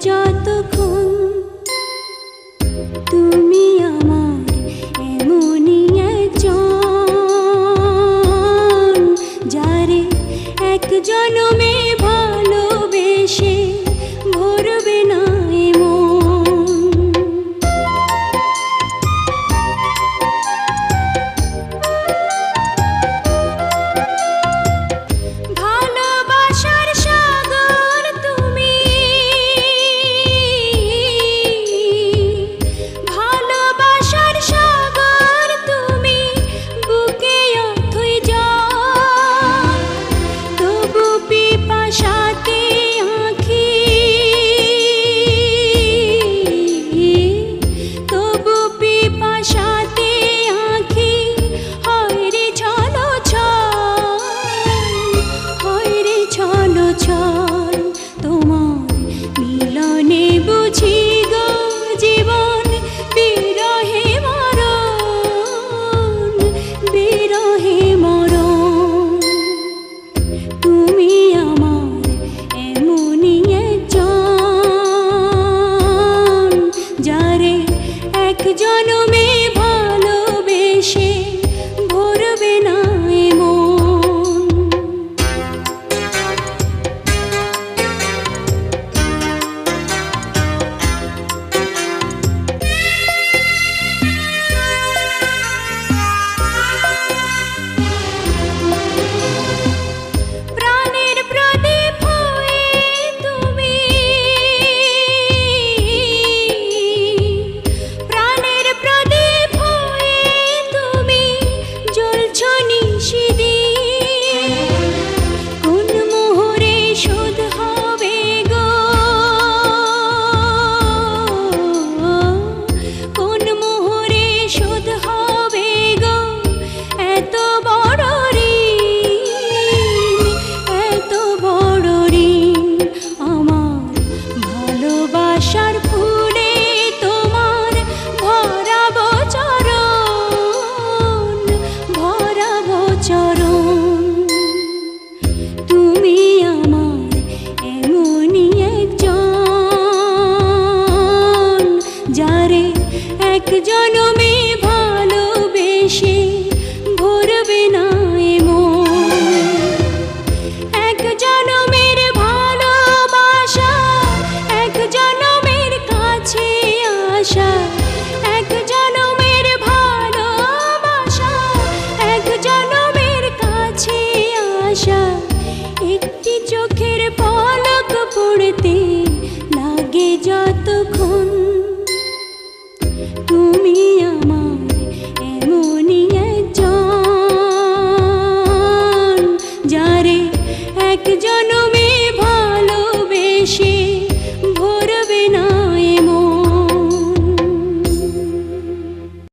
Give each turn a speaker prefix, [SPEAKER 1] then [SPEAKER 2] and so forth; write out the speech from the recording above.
[SPEAKER 1] যতক্ষণ তুমি আমার এমনই একজন, যারে এক জনমে ভালোবেসে ভরবে না জনমে ভালোবেসে ভরবে না জনমে ভালোবেসে ভরবে না এক জনমের ভালোবাসা, এক জনমের কাছে আসা, এক জনমের ভালোবাসা, এক জনমের কাছে আসা। একটি চোখের পলক পড়তে লাগে যতক্ষণ তুমি আমার এমনই একজন, যারে এক জনমে